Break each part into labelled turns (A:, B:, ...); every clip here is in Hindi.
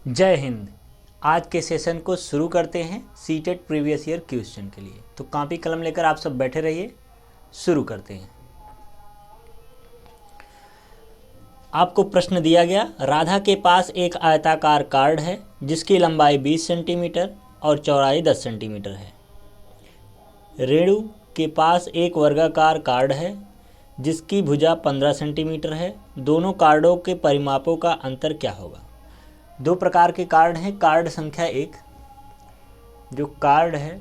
A: जय हिंद। आज के सेशन को शुरू करते हैं सीटेट प्रीवियस ईयर क्वेश्चन के लिए। तो कॉपी कलम लेकर आप सब बैठे रहिए, शुरू करते हैं। आपको प्रश्न दिया गया, राधा के पास एक आयताकार कार्ड है जिसकी लंबाई 20 सेंटीमीटर और चौड़ाई 10 सेंटीमीटर है। रेणु के पास एक वर्गाकार कार्ड है जिसकी भुजा 15 सेंटीमीटर है। दोनों कार्डों के परिमापों का अंतर क्या होगा? दो प्रकार के कार्ड हैं। कार्ड संख्या 1, जो कार्ड है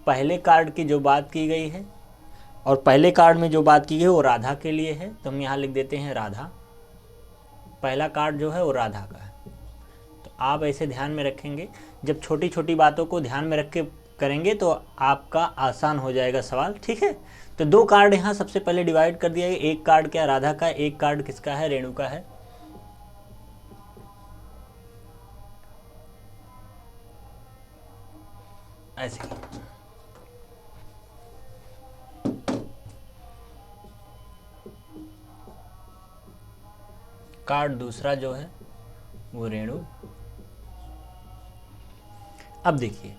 A: पहले कार्ड की जो बात की गई है, और पहले कार्ड में जो बात की गई है वो राधा के लिए है, तो हम यहाँ लिख देते हैं राधा। पहला कार्ड जो है वो राधा का है। तो आप ऐसे ध्यान में रखेंगे, जब छोटी छोटी बातों को ध्यान में रख के करेंगे तो आपका आसान हो जाएगा सवाल, ठीक है। तो दो कार्ड यहाँ सबसे पहले डिवाइड कर दिया गया। एक कार्ड क्या राधा का, एक कार्ड किसका है, रेणु का है। ऐसे कार्ड दूसरा जो है वो रेणु। अब देखिए,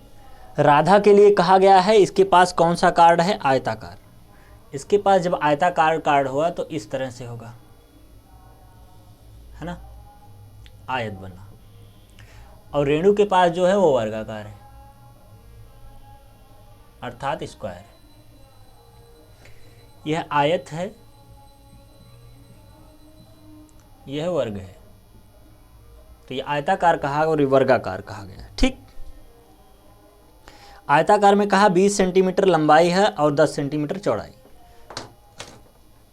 A: राधा के लिए कहा गया है इसके पास कौन सा कार्ड है, आयताकार। इसके पास जब आयताकार कार्ड हुआ तो इस तरह से होगा, है ना, आयत बना। और रेणु के पास जो है वो वर्गाकार है, अर्थात स्क्वायर है। यह आयत है, यह वर्ग है, तो यह आयताकार कहा और वर्गाकार कहा गया, ठीक। आयताकार में कहा 20 सेंटीमीटर लंबाई है और 10 सेंटीमीटर चौड़ाई।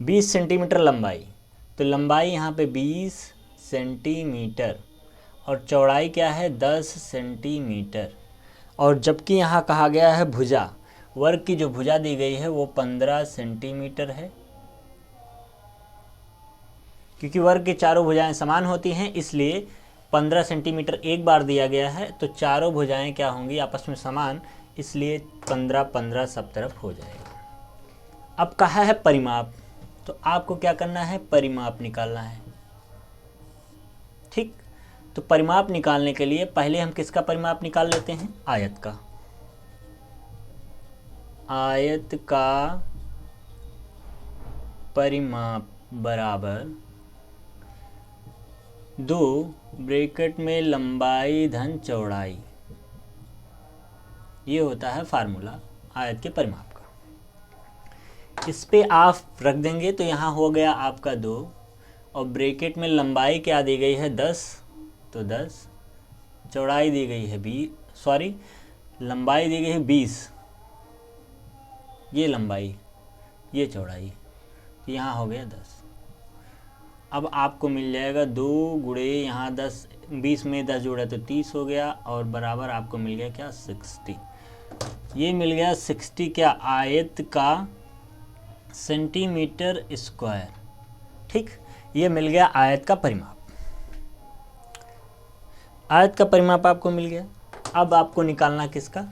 A: 20 सेंटीमीटर लंबाई, तो लंबाई यहाँ पे 20 सेंटीमीटर और चौड़ाई क्या है, 10 सेंटीमीटर। और जबकि यहाँ कहा गया है भुजा, वर्ग की जो भुजा दी गई है वो 15 सेंटीमीटर है। क्योंकि वर्ग की चारों भुजाएं समान होती हैं, इसलिए 15 सेंटीमीटर एक बार दिया गया है, तो चारों भुजाएं क्या होंगी, आपस में समान, इसलिए 15-15 सब तरफ हो जाएगा। अब कहा है परिमाप, तो आपको क्या करना है, परिमाप निकालना है, ठीक। तो परिमाप निकालने के लिए पहले हम किसका परिमाप निकाल लेते हैं, आयत का। आयत का परिमाप बराबर 2 ब्रैकेट में लंबाई धन चौड़ाई, ये होता है फार्मूला आयत के परिमाप का। इस पे आप रख देंगे तो यहाँ हो गया आपका 2, और ब्रैकेट में लंबाई क्या दी गई है, 10, तो 10, चौड़ाई दी गई है 20, सॉरी लंबाई दी गई है 20, ये लंबाई ये चौड़ाई, तो यहाँ हो गया 10। अब आपको मिल जाएगा 2 गुणे यहाँ 10, 20 में 10 जोड़ा तो 30 हो गया, और बराबर आपको मिल गया क्या, 60। ये मिल गया 60 क्या, आयत का सेंटीमीटर स्क्वायर, ठीक। ये मिल गया आयत का परिमाप। आयत का परिमाप आपको मिल गया। अब आपको निकालना किसका,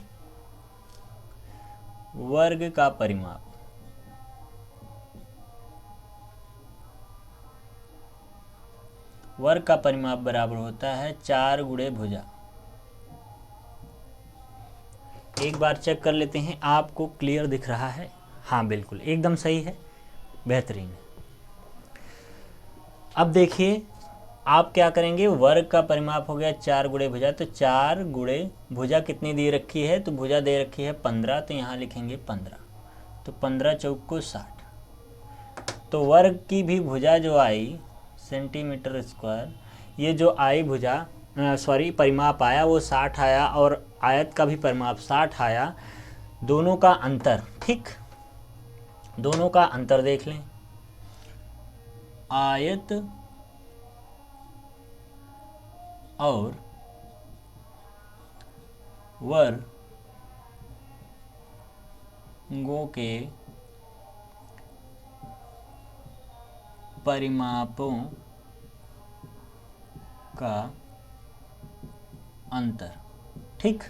A: वर्ग का परिमाप। वर्ग का परिमाप बराबर होता है 4 गुणे भुजा। एक बार चेक कर लेते हैं, आपको क्लियर दिख रहा है, हाँ बिल्कुल एकदम सही है, बेहतरीन है। अब देखिए आप क्या करेंगे, वर्ग का परिमाप हो गया 4 गुणे भुजा, तो 4 गुणे भुजा कितनी दे रखी है, तो भुजा दे रखी है 15, तो यहाँ लिखेंगे 15, तो 15 चौक को 60। तो वर्ग की भी भुजा जो आई सेंटीमीटर स्क्वायर, ये जो आई भुजा सॉरी परिमाप आया वो 60 आया, और आयत का भी परिमाप 60 आया। दोनों का अंतर, ठीक, दोनों का अंतर देख लें। आयत और वर्गों के परिमापों का अंतर, ठीक।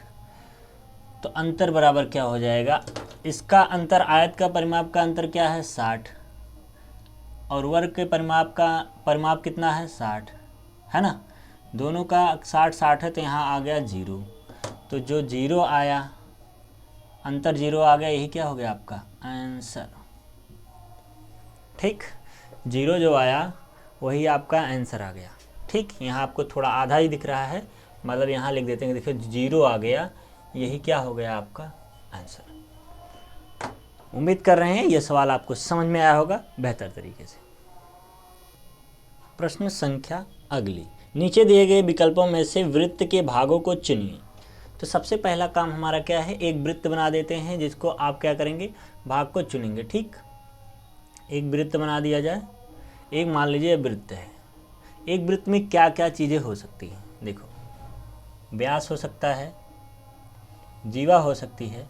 A: तो अंतर बराबर क्या हो जाएगा, इसका अंतर, आयत का परिमाप का अंतर क्या है, 60, और वर्ग के परिमाप का परिमाप कितना है, 60, है ना। दोनों का 60-60 है तो यहाँ आ गया 0, तो जो 0 आया, अंतर 0 आ गया, यही क्या हो गया आपका आंसर। ठीक, 0 जो आया वही आपका आंसर आ गया। ठीक, यहाँ आपको थोड़ा आधा ही दिख रहा है, मतलब यहाँ लिख देते हैं, देखिए 0 आ गया, यही क्या हो गया आपका आंसर। उम्मीद कर रहे हैं यह सवाल आपको समझ में आया होगा बेहतर तरीके से। प्रश्न संख्या अगली, नीचे दिए गए विकल्पों में से वृत्त के भागों को चुनिए। तो सबसे पहला काम हमारा क्या है, एक वृत्त बना देते हैं जिसको आप क्या करेंगे, भाग को चुनेंगे। ठीक, एक वृत्त बना दिया जाए। एक मान लीजिए वृत्त है, एक वृत्त में क्या क्या चीज़ें हो सकती हैं, देखो व्यास हो सकता है, जीवा हो सकती है,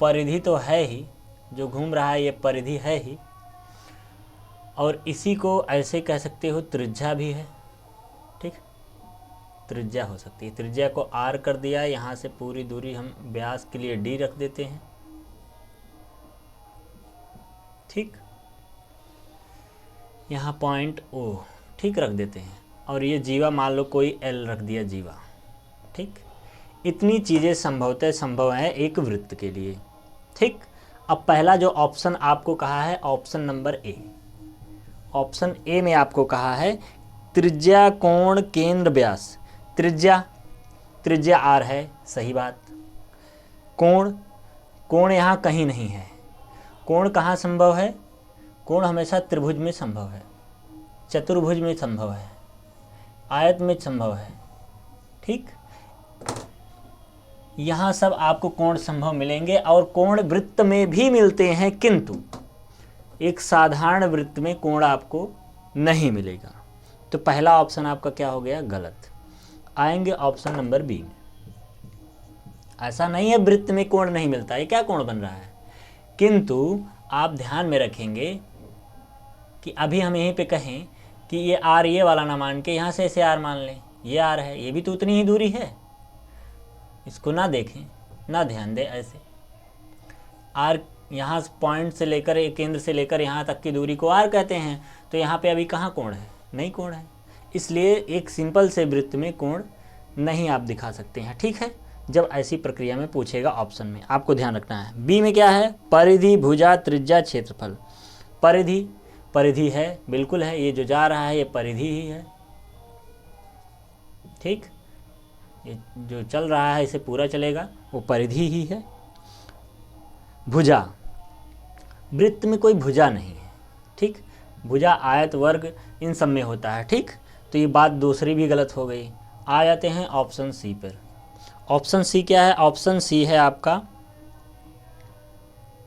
A: परिधि तो है ही, जो घूम रहा है ये परिधि है ही, और इसी को ऐसे कह सकते हो त्रिज्या भी है। ठीक, त्रिज्या हो सकती है, त्रिज्या को आर कर दिया, यहाँ से पूरी दूरी हम व्यास के लिए डी रख देते हैं। ठीक, यहाँ पॉइंट ओ ठीक रख देते हैं, और ये जीवा मान लो कोई एल रख दिया जीवा। ठीक, इतनी चीज़ें संभवतः संभव है एक वृत्त के लिए। ठीक, अब पहला जो ऑप्शन आपको कहा है, option number A, option A में आपको कहा है त्रिज्या कोण केंद्र व्यास। त्रिज्या, त्रिज्या आर है, सही बात। कोण, कोण यहाँ कहीं नहीं है। कोण कहाँ संभव है, कोण हमेशा त्रिभुज में संभव है, चतुर्भुज में संभव है, आयत में संभव है। ठीक, यहाँ सब आपको कोण संभव मिलेंगे, और कोण वृत्त में भी मिलते हैं, किंतु एक साधारण वृत्त में कोण आपको नहीं मिलेगा। तो पहला ऑप्शन आपका क्या हो गया, गलत। आएंगे ऑप्शन नंबर बी में। ऐसा नहीं है वृत्त में कोण नहीं मिलता, ये क्या कोण बन रहा है, किंतु आप ध्यान में रखेंगे कि अभी हम यहीं पे कहें कि ये आर ये वाला ना मान के यहाँ से ऐसे आर मान लें, ये आर है, ये भी तो उतनी ही दूरी है, इसको ना देखें, ना ध्यान दें। ऐसे आर यहाँ पॉइंट से लेकर, एक केंद्र से लेकर यहाँ तक की दूरी को आर कहते हैं, तो यहाँ पे अभी कहाँ कोण है, नहीं कोण है, इसलिए एक सिंपल से वृत्त में कोण नहीं आप दिखा सकते हैं। ठीक है, जब ऐसी प्रक्रिया में पूछेगा ऑप्शन में आपको ध्यान रखना है। बी में क्या है, परिधि, भुजा, त्रिज्या, क्षेत्रफल। परिधि, परिधि है, बिल्कुल है, ये जो जा रहा है ये परिधि ही है। ठीक, ये जो चल रहा है इसे पूरा चलेगा, वो परिधि ही है। भुजा, वृत्त में कोई भुजा नहीं है। ठीक, भुजा आयत वर्ग इन सब में होता है। ठीक, तो ये बात दूसरी भी गलत हो गई। आ जाते हैं ऑप्शन सी पर। ऑप्शन सी क्या है, ऑप्शन सी है आपका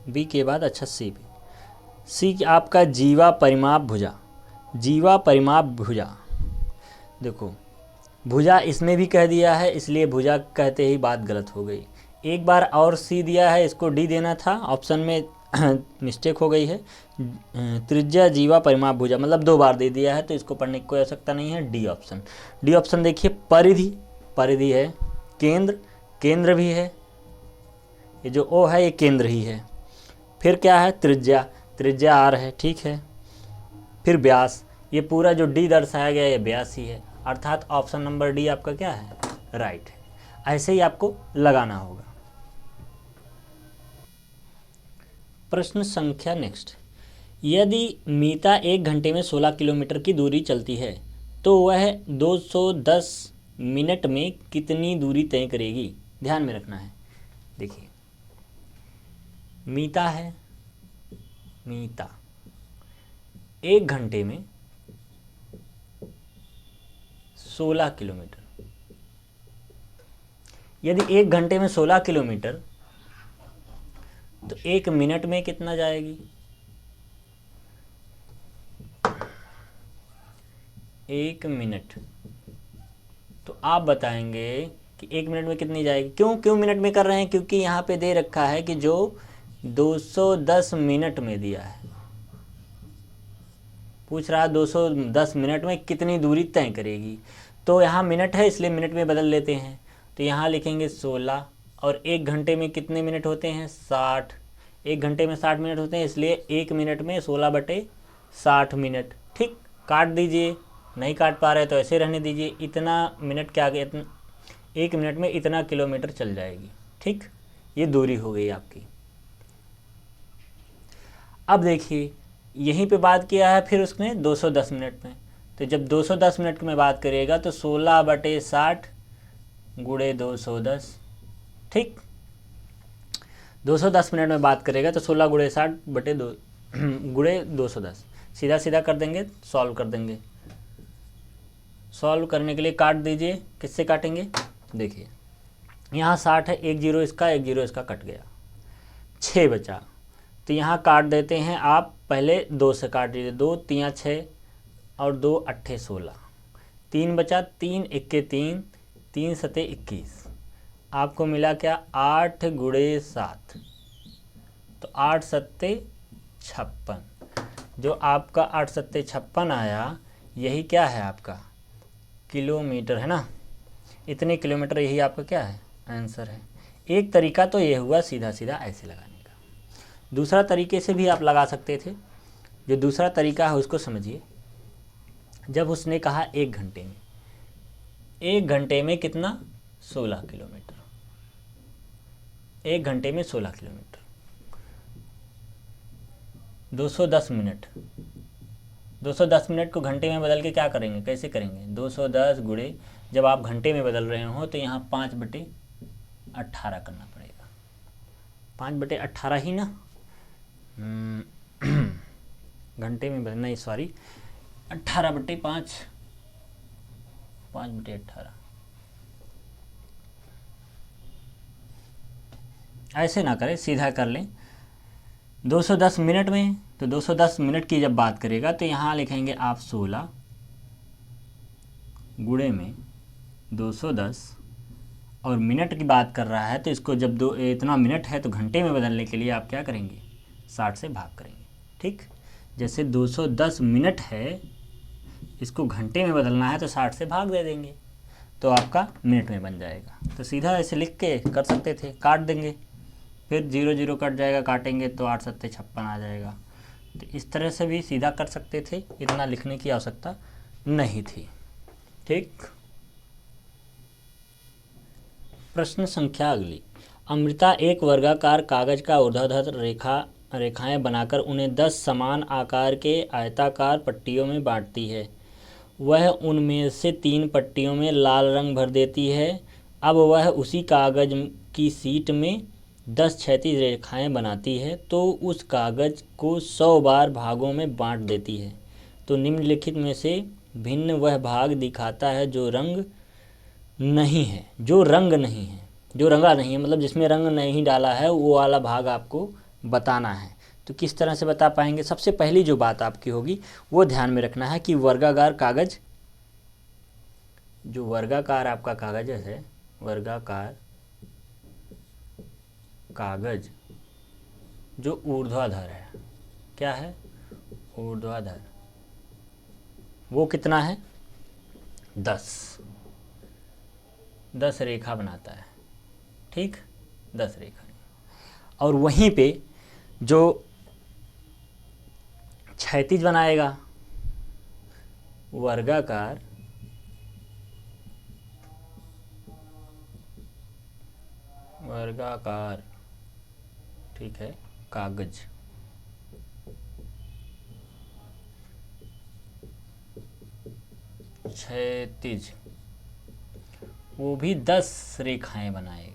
A: बी के बाद, अच्छा सी भी, सी आपका जीवा परिमाप भुजा। जीवा परिमाप भुजा, देखो भुजा इसमें भी कह दिया है, इसलिए भुजा कहते ही बात गलत हो गई। एक बार और सी दिया है, इसको डी देना था, ऑप्शन में मिस्टेक हो गई है। त्रिज्या जीवा परिमाप भुजा मतलब 2 बार दे दिया है, तो इसको पढ़ने की कोई आवश्यकता नहीं है। डी ऑप्शन, डी ऑप्शन देखिए, परिधि, परिधि है, केंद्र, केंद्र भी है, ये जो ओ है ये केंद्र ही है। फिर क्या है, त्रिज्या, त्रिज्या आर है, ठीक है। फिर व्यास, ये पूरा जो डी दर्शाया गया ये व्यास ही है, अर्थात ऑप्शन नंबर डी आपका क्या है, राइट है। ऐसे ही आपको लगाना होगा। प्रश्न संख्या नेक्स्ट, यदि मीता 1 घंटे में 16 किलोमीटर की दूरी चलती है तो वह 210 मिनट में कितनी दूरी तय करेगी। ध्यान में रखना है, देखिए मीता है, मीता 1 घंटे में 16 किलोमीटर, यदि 1 घंटे में 16 किलोमीटर तो 1 मिनट में कितना जाएगी, 1 मिनट, तो आप बताएंगे कि 1 मिनट में कितनी जाएगी। क्यों मिनट में कर रहे हैं, क्योंकि यहाँ पे दे रखा है कि जो 210 मिनट में दिया है, पूछ रहा है 210 मिनट में कितनी दूरी तय करेगी, तो यहाँ मिनट है इसलिए मिनट में बदल लेते हैं। तो यहाँ लिखेंगे 16, और 1 घंटे में कितने मिनट होते हैं, 60, 1 घंटे में 60 मिनट होते हैं, इसलिए 1 मिनट में 16/60 मिनट। ठीक, काट दीजिए, नहीं काट पा रहे तो ऐसे रहने दीजिए। इतना मिनट के आगे 1 मिनट में इतना किलोमीटर चल जाएगी। ठीक, ये दूरी हो गई आपकी। अब देखिए यहीं पे बात किया है फिर उसने 210 मिनट में, तो जब 210 मिनट में बात करिएगा तो 16/60 गुणे 210। ठीक, 210 मिनट में बात करेगा तो 16 गुणे 60/2 गुणे 210। सीधा सीधा कर देंगे, सॉल्व कर देंगे। सॉल्व करने के लिए काट दीजिए। किससे काटेंगे? देखिए यहाँ 60 है, 1 जीरो इसका, 1 जीरो इसका कट गया, 6 बचा। तो यहाँ काट देते हैं आप, पहले 2 से काट दीजिए। 2 3 6 और 2 8 16, 3 बचा, 3 1 3, 3 7 21। आपको मिला क्या? 8 गुणे 7, तो 8 7 56। जो आपका 8 7 56 आया, यही क्या है आपका? किलोमीटर है ना। इतने किलोमीटर, यही आपका क्या है? आंसर है। एक तरीका तो ये हुआ सीधा सीधा ऐसे लगाने का। दूसरा तरीके से भी आप लगा सकते थे। जो दूसरा तरीका है उसको समझिए। जब उसने कहा 1 घंटे में, 1 घंटे में कितना? 16 किलोमीटर। 1 घंटे में 16 किलोमीटर। 210 मिनट, 210 मिनट को घंटे में बदल के क्या करेंगे? कैसे करेंगे? 210 गुणे, जब आप घंटे में बदल रहे हो तो यहाँ 5/18 करना पड़ेगा। 5/18 ही ना, घंटे में बदल, नहीं सॉरी, 18/5, 5/18। ऐसे ना करें, सीधा कर लें। 210 मिनट में, तो 210 मिनट की जब बात करेगा तो यहाँ लिखेंगे आप 16 गुणे में 210, और मिनट की बात कर रहा है तो इसको जब इतना मिनट है तो घंटे में बदलने के लिए आप क्या करेंगे? 60 से भाग करेंगे। ठीक, जैसे 210 मिनट है, इसको घंटे में बदलना है तो 60 से भाग दे देंगे, तो आपका मिनट में बन जाएगा। तो सीधा ऐसे लिख के कर सकते थे, काट देंगे, फिर 0 0 कट जाएगा, काटेंगे तो 8 7 56 आ जाएगा। तो इस तरह से भी सीधा कर सकते थे, इतना लिखने की आवश्यकता नहीं थी। ठीक, प्रश्न संख्या अगली। अमृता एक वर्गाकार कागज का ऊर्ध्वाधर रेखाएं बनाकर उन्हें 10 समान आकार के आयताकार पट्टियों में बांटती है। वह उनमें से 3 पट्टियों में लाल रंग भर देती है। अब वह उसी कागज की शीट में 10 क्षैतिज रेखाएं बनाती है, तो उस कागज को 100 बार भागों में बांट देती है। तो निम्नलिखित में से भिन्न वह भाग दिखाता है जो रंग नहीं है, जो रंगा नहीं है, मतलब जिसमें रंग नहीं डाला है, वो वाला भाग आपको बताना है। तो किस तरह से बता पाएंगे? सबसे पहली जो बात आपकी होगी वो ध्यान में रखना है कि वर्गाकार कागज, जो वर्गाकार आपका कागज है, वर्गाकार कागज जो ऊर्ध्वाधर है, क्या है? ऊर्ध्वाधर, वो कितना है? 10 रेखा बनाता है। ठीक, 10 रेखा। और वहीं पे जो क्षैतिज बनाएगा, वर्गाकार ठीक है, कागज, क्षैतिज, वो भी 10 रेखाएं बनाएगा।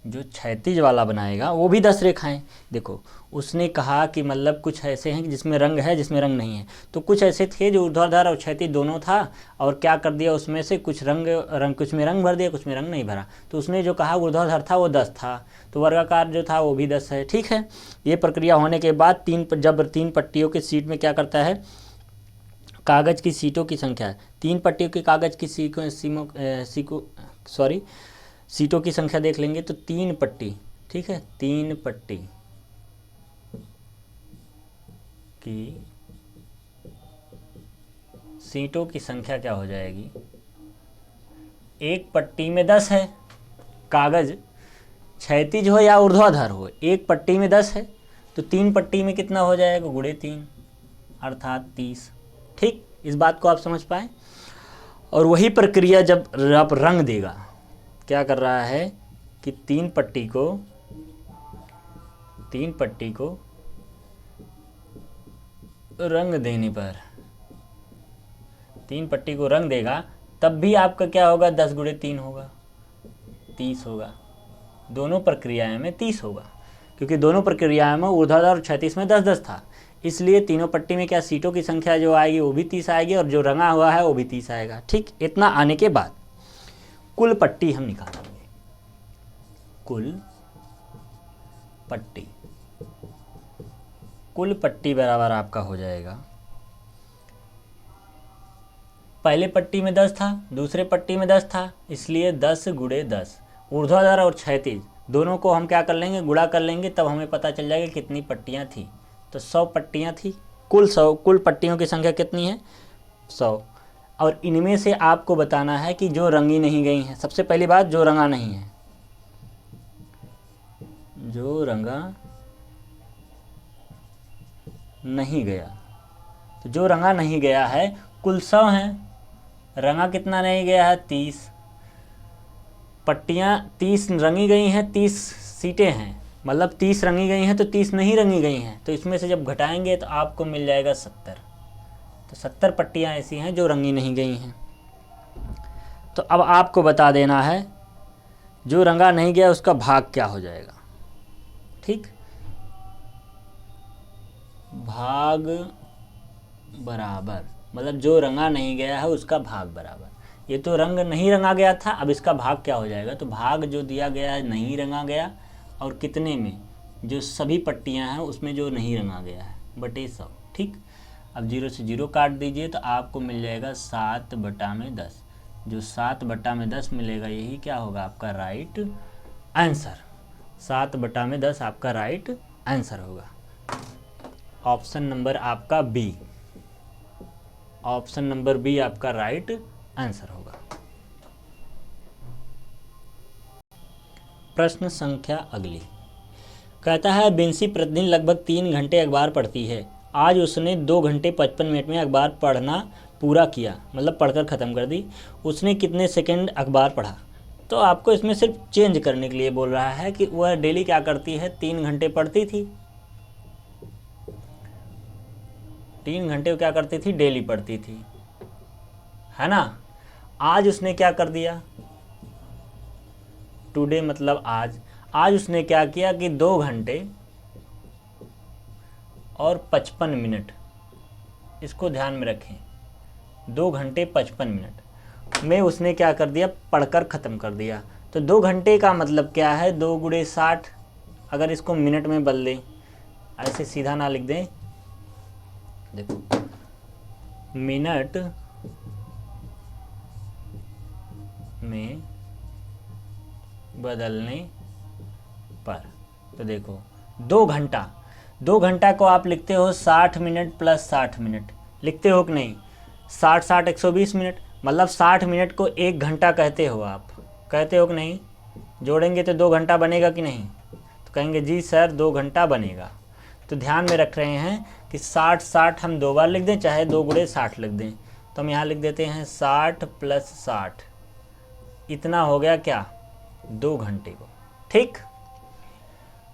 A: जो क्षैतिज वाला बनाएगा वो भी 10 रेखाएं। देखो उसने कहा कि मतलब कुछ ऐसे हैं जिसमें रंग है, जिसमें रंग नहीं है। तो कुछ ऐसे थे जो ऊर्ध्वाधर और क्षैतिज दोनों था, और क्या कर दिया उसमें से कुछ रंग कुछ में रंग भर दिया, कुछ में रंग नहीं भरा। तो उसने जो कहा ऊर्ध्वाधर था वो 10 था, तो वर्गाकार जो था वो भी 10 है। ठीक है, ये प्रक्रिया होने के बाद जब 3 पट्टियों की शीट में क्या करता है, कागज़ की सीटों की संख्या, 3 पट्टियों के कागज़ की सीटों की संख्या देख लेंगे तो 3 पट्टी, ठीक है, 3 पट्टी की सीटों की संख्या क्या हो जाएगी? एक पट्टी में 10 है, कागज क्षैतिज हो या ऊर्ध्वाधर हो, एक पट्टी में 10 है, तो 3 पट्टी में कितना हो जाएगा? गुणे 3 अर्थात 30। ठीक, इस बात को आप समझ पाए। और वही प्रक्रिया जब आप रंग देगा, क्या कर रहा है कि तीन पट्टी को रंग देने पर, तीन पट्टी को रंग देगा, तब भी आपका क्या होगा, 10 गुणे 3 होगा, 30 होगा। दोनों प्रक्रियाएं में 30 होगा, क्योंकि दोनों प्रक्रियाएं में ऊर्ध्वाधर और क्षैतिज में 10-10 था, इसलिए तीनों पट्टी में क्या सीटों की संख्या जो आएगी वो भी 30 आएगी, और जो रंगा हुआ है वो भी 30 आएगा। ठीक, इतना आने के बाद कुल पट्टी हम निकालेंगे। कुल पट्टी बराबर आपका हो जाएगा, पहले पट्टी में 10 था, दूसरे पट्टी में 10 था, इसलिए 10 गुणे 10। ऊर्ध्वाधर और क्षैतिज दोनों को हम क्या कर लेंगे, गुणा कर लेंगे, तब हमें पता चल जाएगा कितनी पट्टियाँ थी। तो 100 पट्टियाँ थी, कुल पट्टियों की संख्या कितनी है, 100। और इनमें से आपको बताना है कि जो रंगी नहीं गई हैं। सबसे पहली बात, जो रंगा नहीं है, जो रंगा नहीं गया, तो जो रंगा नहीं गया है कुल 100 हैं, रंगा कितना नहीं गया है, 30। पट्टियाँ 30 रंगी गई हैं, 30 सीटें हैं, मतलब 30 रंगी गई हैं तो 30 नहीं रंगी गई हैं, तो इसमें से जब घटाएंगे तो आपको मिल जाएगा 70। तो 70 पट्टियाँ ऐसी हैं जो रंगी नहीं गई हैं। तो अब आपको बता देना है जो रंगा नहीं गया उसका भाग क्या हो जाएगा। ठीक, भाग बराबर, मतलब जो रंगा नहीं गया है उसका भाग बराबर। ये तो रंग नहीं रंगा गया था, अब इसका भाग क्या हो जाएगा, तो भाग जो दिया गया है नहीं रंगा गया, और कितने में, जो सभी पट्टियां हैं उसमें जो नहीं रंगा गया है, बटे 100। ठीक, अब 0 से 0 काट दीजिए तो आपको मिल जाएगा 7/10। जो 7/10 मिलेगा यही क्या होगा, आपका राइट आंसर। 7/10 आपका राइट आंसर होगा। ऑप्शन नंबर आपका बी, ऑप्शन नंबर बी आपका राइट आंसर होगा। प्रश्न संख्या अगली कहता है, बिंसी प्रतिदिन लगभग 3 घंटे अखबार पढ़ती है। आज उसने 2 घंटे 55 मिनट में अखबार पढ़ना पूरा किया, मतलब पढ़कर ख़त्म कर दी। उसने कितने सेकंड अखबार पढ़ा। तो आपको इसमें सिर्फ चेंज करने के लिए बोल रहा है कि वह डेली क्या करती है, 3 घंटे पढ़ती थी, 3 घंटे क्या करती थी, डेली पढ़ती थी, है ना। आज उसने क्या कर दिया, टुडे मतलब आज उसने क्या किया कि 2 घंटे और 55 मिनट, इसको ध्यान में रखें, 2 घंटे 55 मिनट में उसने क्या कर दिया, पढ़कर ख़त्म कर दिया। तो 2 घंटे का मतलब क्या है, 2 गुणे 60। अगर इसको मिनट में बदल दें, ऐसे सीधा ना लिख दें, देखो मिनट में बदलने पर, तो देखो 2 घंटा को आप लिखते हो 60 मिनट प्लस 60 मिनट, लिखते हो कि नहीं, 60 120 मिनट, मतलब 60 मिनट को 1 घंटा कहते हो आप, कहते हो कि नहीं। जोड़ेंगे तो 2 घंटा बनेगा कि नहीं, तो कहेंगे जी सर 2 घंटा बनेगा। तो ध्यान में रख रहे हैं कि 60 हम 2 बार लिख दें, चाहे 2 गुणे 60 लिख दें। तो हम यहाँ लिख देते हैं 60 प्लस 60, इतना हो गया क्या, 2 घंटे को। ठीक,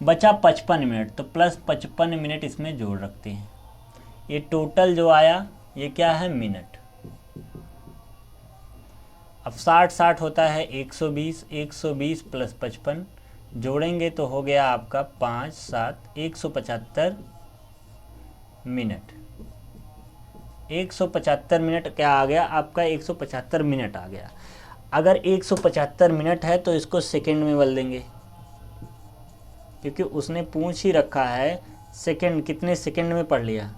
A: बचा 55 मिनट, तो प्लस 55 मिनट इसमें जोड़ रखते हैं। ये टोटल जो आया ये क्या है, मिनट। अब 60 होता है 120, 120 प्लस 55 जोड़ेंगे तो हो गया आपका 5 7 175 मिनट। 175 मिनट क्या आ गया आपका, 175 मिनट आ गया। अगर 175 मिनट है तो इसको सेकंड में बदल देंगे, क्योंकि उसने पूछ ही रखा है सेकंड, कितने सेकंड में पढ़ लिया।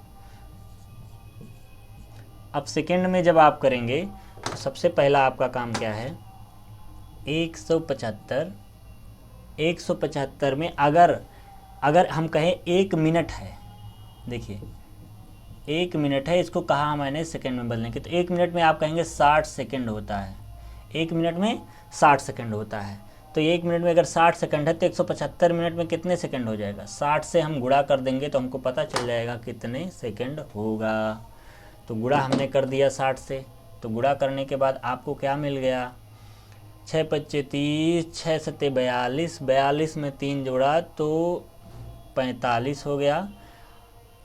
A: अब सेकंड में जब आप करेंगे तो सबसे पहला आपका काम क्या है, 175 में अगर हम कहें 1 मिनट है, देखिए 1 मिनट है, इसको कहा मैंने सेकंड में बदलने के, तो 1 मिनट में आप कहेंगे 60 सेकंड होता है, 1 मिनट में 60 सेकंड होता है। तो 1 मिनट में अगर 60 सेकंड है तो 175 मिनट में कितने सेकंड हो जाएगा, 60 से हम गुणा कर देंगे तो हमको पता चल जाएगा कितने सेकंड होगा। तो गुणा हमने कर दिया 60 से। तो गुणा करने के बाद आपको क्या मिल गया, 6 पच्चे 30, 6 सत्ते 42, 42 में 3 जोड़ा तो 45 हो गया,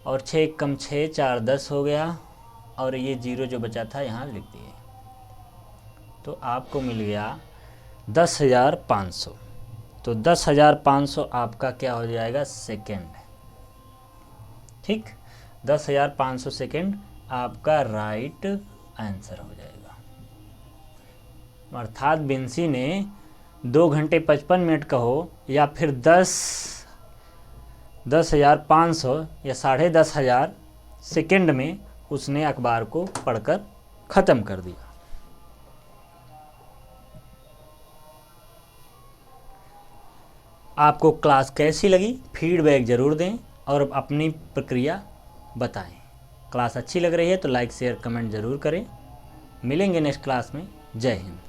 A: और 6 कम 6 4 10 हो गया, और ये 0 जो बचा था यहाँ लिख दिए। तो आपको मिल गया 10,500। तो 10,500 आपका क्या हो जाएगा, सेकेंड। ठीक, 10,500 सेकेंड आपका राइट आंसर हो जाएगा। अर्थात विंसी ने 2 घंटे 55 मिनट कहो या फिर 10,500 या 10,500 सेकेंड में उसने अखबार को पढ़कर ख़त्म कर दिया। आपको क्लास कैसी लगी, फीडबैक ज़रूर दें और अपनी प्रक्रिया बताएं। क्लास अच्छी लग रही है तो लाइक शेयर कमेंट ज़रूर करें। मिलेंगे नेक्स्ट क्लास में। जय हिंद।